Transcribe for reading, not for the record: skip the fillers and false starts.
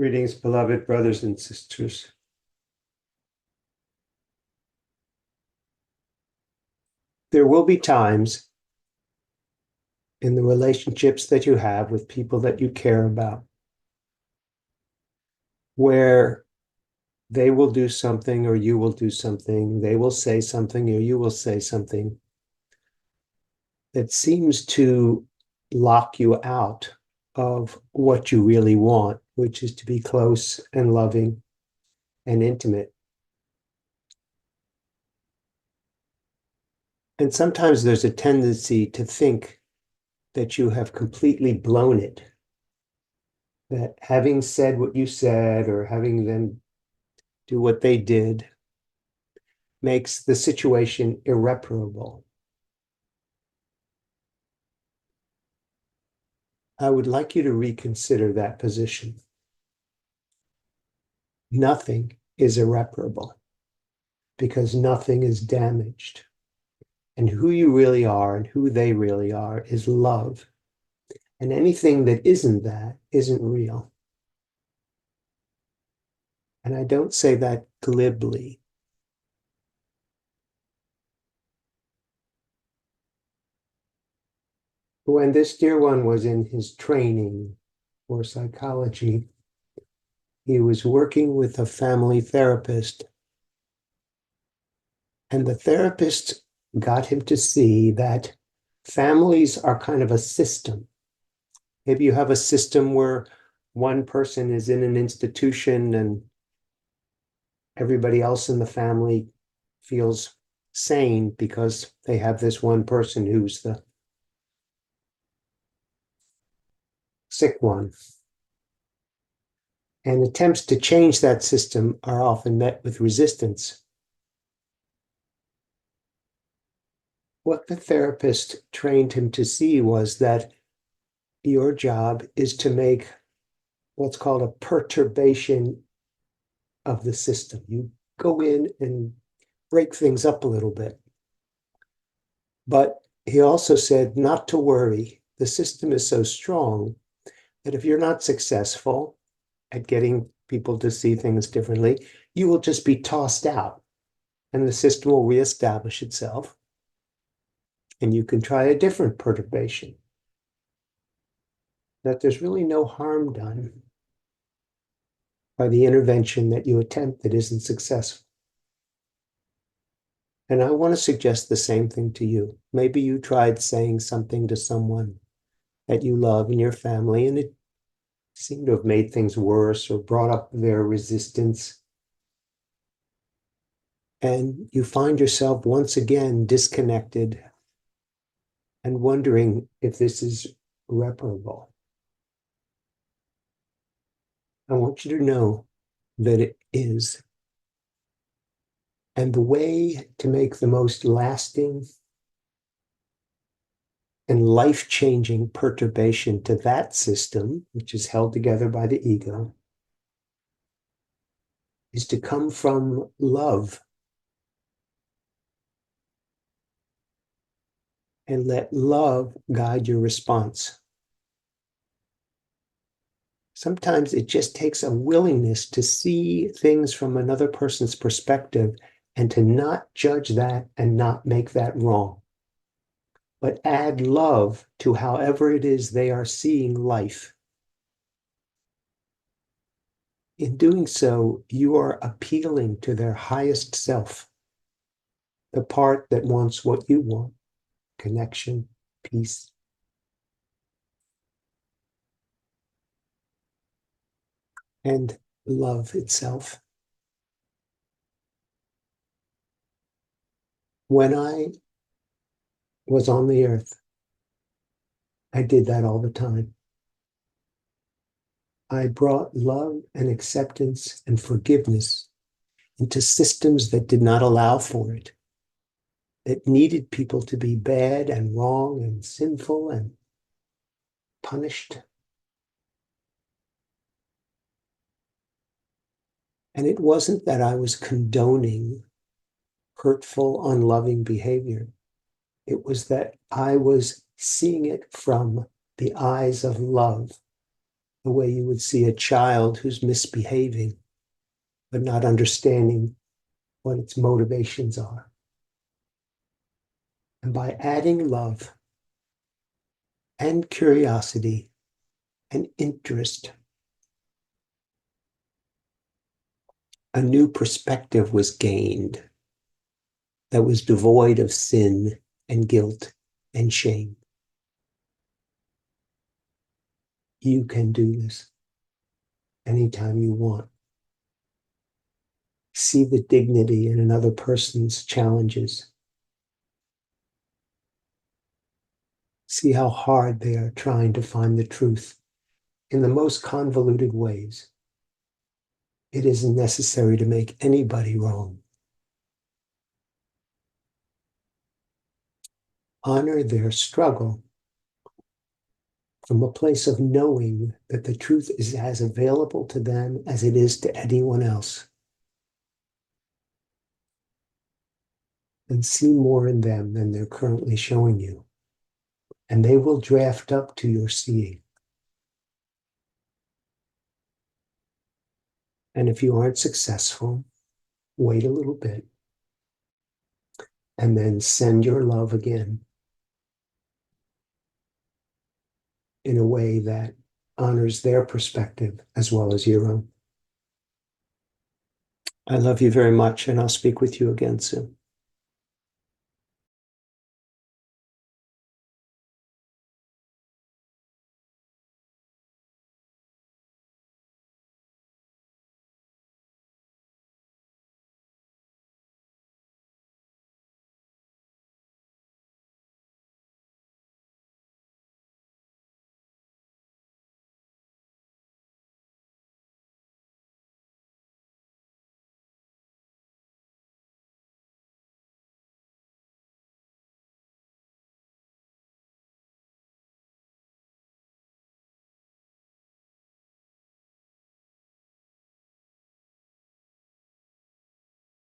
Greetings, beloved brothers and sisters. There will be times in the relationships that you have with people that you care about where they will do something or you will do something, they will say something or you will say something that seems to lock you out of what you really want, which is to be close and loving and intimate. And sometimes there's a tendency to think that you have completely blown it, that having said what you said or having them do what they did makes the situation irreparable. I would like you to reconsider that position. Nothing is irreparable because nothing is damaged. And who you really are and who they really are is love. And anything that isn't that isn't real. And I don't say that glibly. When this dear one was in his training for psychology, he was working with a family therapist. And the therapist got him to see that families are kind of a system. Maybe you have a system where one person is in an institution and everybody else in the family feels sane because they have this one person who's the sick one. And attempts to change that system are often met with resistance. What the therapist trained him to see was that your job is to make what's called a perturbation of the system. You go in and break things up a little bit. But he also said not to worry. The system is so strong that if you're not successful at getting people to see things differently, you will just be tossed out and the system will reestablish itself. And you can try a different perturbation. That there's really no harm done by the intervention that you attempt that isn't successful. And I want to suggest the same thing to you. Maybe you tried saying something to someone that you love in your family, and it seemed to have made things worse or brought up their resistance. And you find yourself once again disconnected and wondering if this is reparable. I want you to know that it is. And the way to make the most lasting and life-changing perturbation to that system, which is held together by the ego, is to come from love and let love guide your response. Sometimes it just takes a willingness to see things from another person's perspective and to not judge that and not make that wrong, but add love to however it is they are seeing life. In doing so, you are appealing to their highest self, the part that wants what you want, connection, peace. And love itself. When I was on the earth, I did that all the time. I brought love and acceptance and forgiveness into systems that did not allow for it, that needed people to be bad and wrong and sinful and punished. And it wasn't that I was condoning hurtful, unloving behavior. It was that I was seeing it from the eyes of love the way you would see a child who's misbehaving, but not understanding what its motivations are. And by adding love and curiosity and interest, a new perspective was gained that was devoid of sin and guilt and shame. You can do this anytime you want. See the dignity in another person's challenges. See how hard they are trying to find the truth in the most convoluted ways. It isn't necessary to make anybody wrong. Honor their struggle from a place of knowing that the truth is as available to them as it is to anyone else. And see more in them than they're currently showing you. And they will draft up to your seeing. And if you aren't successful, wait a little bit and then send your love again in a way that honors their perspective as well as your own. I love you very much, and I'll speak with you again soon.